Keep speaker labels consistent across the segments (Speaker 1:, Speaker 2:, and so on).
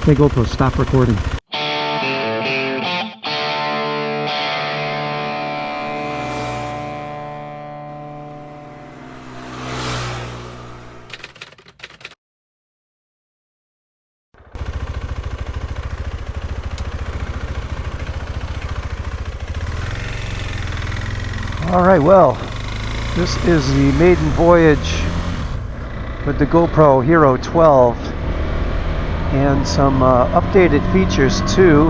Speaker 1: Hey GoPro, stop recording. Alright, well, this is the maiden voyage with the GoPro Hero 12 and some updated features to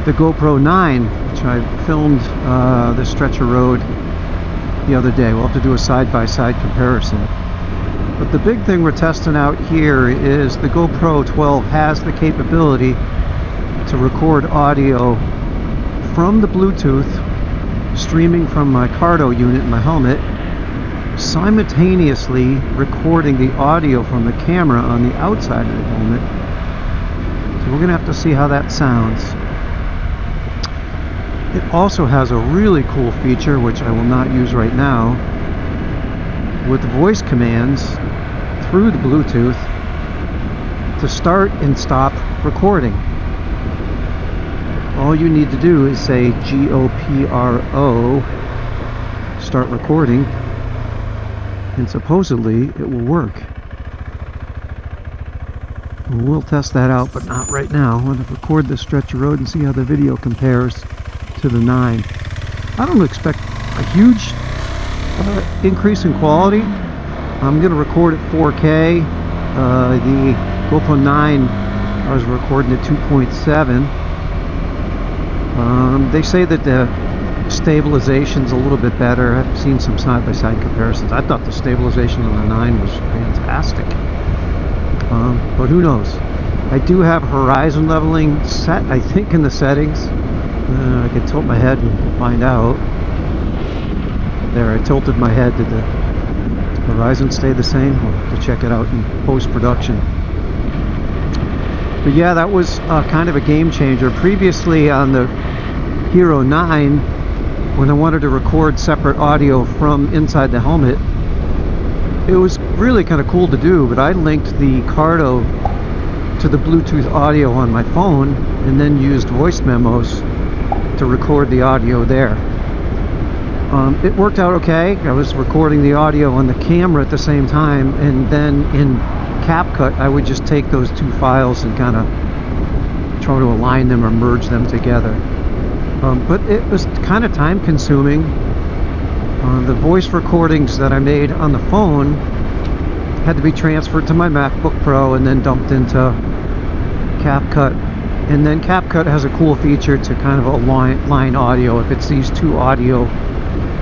Speaker 1: the GoPro 9, which I filmed this stretch of road the other day. We'll have to do a side-by-side comparison. But the big thing we're testing out here is the GoPro 12 has the capability to record audio from the Bluetooth streaming from my Cardo unit in my helmet, simultaneously recording the audio from the camera on the outside of the helmet. So we're going to have to see how that sounds. It also has a really cool feature, which I will not use right now, with voice commands through the Bluetooth to start and stop recording. All you need to do is say GoPro, start recording, and supposedly it will work. We'll test that out, but not right now. I'm going to record this stretch of road and see how the video compares to the 9. I don't expect a huge increase in quality. I'm going to record at 4K. The GoPro 9, I was recording at 2.7. They say that the stabilization's a little bit better. I've seen some side-by-side comparisons. I thought the stabilization on the 9 was fantastic. But who knows? I do have horizon leveling set, I think, in the settings. I can tilt my head and find out. There, I tilted my head. Did the horizon stay the same? I'll have to check it out in post-production. But yeah, that was kind of a game changer. Previously on the Hero 9, when I wanted to record separate audio from inside the helmet, it was really kind of cool to do, but I linked the Cardo to the Bluetooth audio on my phone and then used voice memos to record the audio there. It worked out okay. I was recording the audio on the camera at the same time, and then in CapCut I would just take those two files and kind of try to align them or merge them together. But it was kind of time consuming. The voice recordings that I made on the phone had to be transferred to my MacBook Pro and then dumped into CapCut. And then CapCut has a cool feature to kind of align audio. If it's these two audio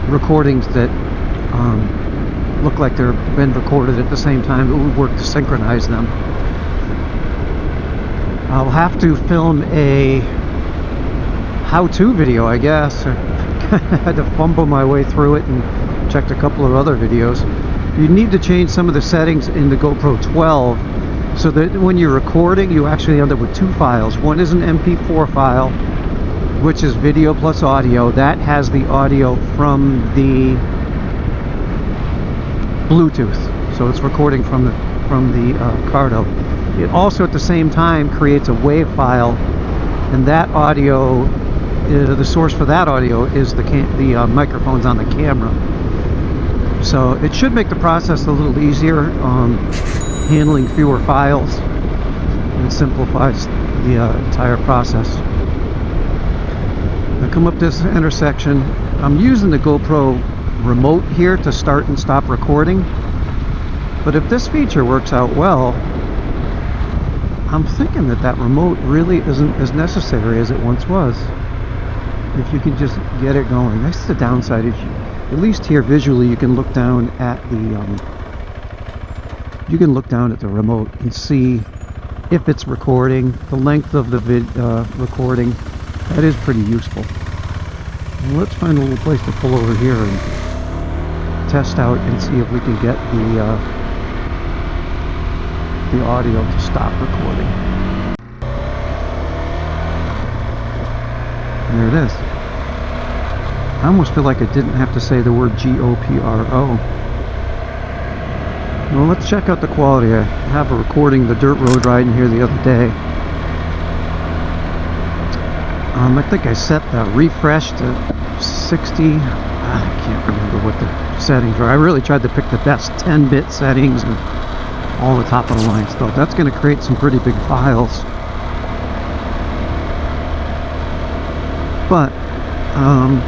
Speaker 1: recordings that look like they're been recorded at the same time, it would work to synchronize them. I'll have to film a how-to video, I guess. I had to fumble my way through it and checked a couple of other videos. You need to change some of the settings in the GoPro 12 so that when you're recording, you actually end up with two files. One is an MP4 file, which is video plus audio. That has the audio from the Bluetooth, so it's recording from the Cardo. It also at the same time creates a WAV file, and that audio, the source for that audio is the microphones on the camera. So it should make the process a little easier, handling fewer files, and simplifies the entire process. I come up this intersection. I'm using the GoPro remote here to start and stop recording, but if this feature works out well, I'm thinking that remote really isn't as necessary as it once was. If you can just get it going. That's the downside. At least here visually, you can look down at the remote and see if it's recording, the length of the recording. That is pretty useful. Well, let's find a little place to pull over here and test out and see if we can get the audio to stop recording. And there it is. I almost feel like I didn't have to say the word GoPro. Well, let's check out the quality. I have a recording the dirt road riding here the other day. I think I set the refresh to 60. I can't remember what the settings were. I really tried to pick the best 10-bit settings and all the top of the line stuff. That's going to create some pretty big files. But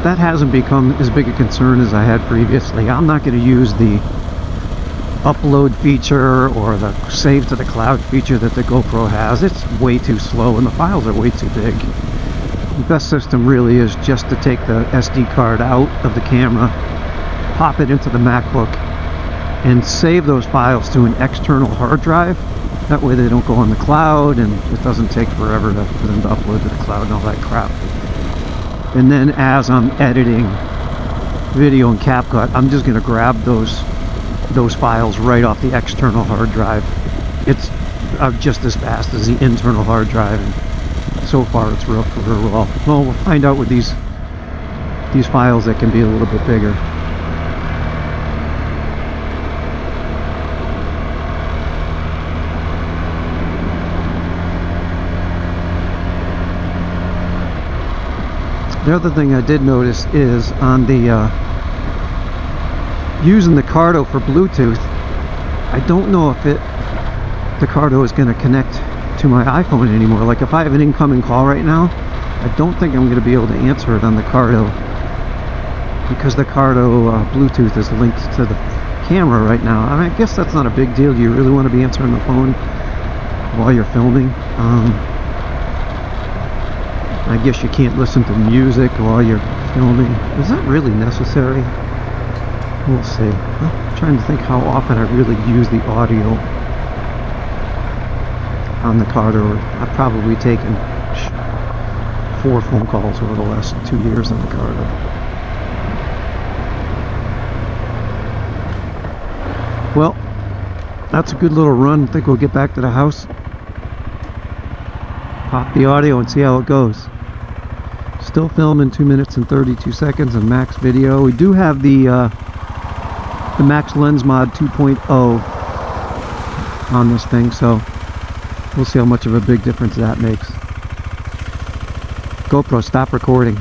Speaker 1: that hasn't become as big a concern as I had previously. I'm not going to use the upload feature or the save to the cloud feature that the GoPro has. It's way too slow and the files are way too big. The best system really is just to take the SD card out of the camera, pop it into the MacBook, and save those files to an external hard drive. That way they don't go on the cloud and it doesn't take forever for them to upload to the cloud and all that crap. And then as I'm editing video in CapCut, I'm just going to grab those files right off the external hard drive. It's just as fast as the internal hard drive, and so far it's real well. Well, we'll find out with these files that can be a little bit bigger. The other thing I did notice is on the using the Cardo for Bluetooth, I don't know if the Cardo is going to connect to my iPhone anymore. Like if I have an incoming call right now, I don't think I'm going to be able to answer it on the Cardo, because the Cardo Bluetooth is linked to the camera right now. I mean, I guess that's not a big deal. Do you really want to be answering the phone while you're filming? I guess you can't listen to music while you're filming. Is that really necessary? We'll see. I'm trying to think how often I really use the audio on the Cardo. I've probably taken 4 phone calls over the last 2 years on the Cardo. Well, that's a good little run. I think we'll get back to the house, pop the audio, and see how it goes. Still filming 2 minutes and 32 seconds on Max Video. We do have the Max Lens Mod 2.0 on this thing, so we'll see how much of a big difference that makes. GoPro, stop recording.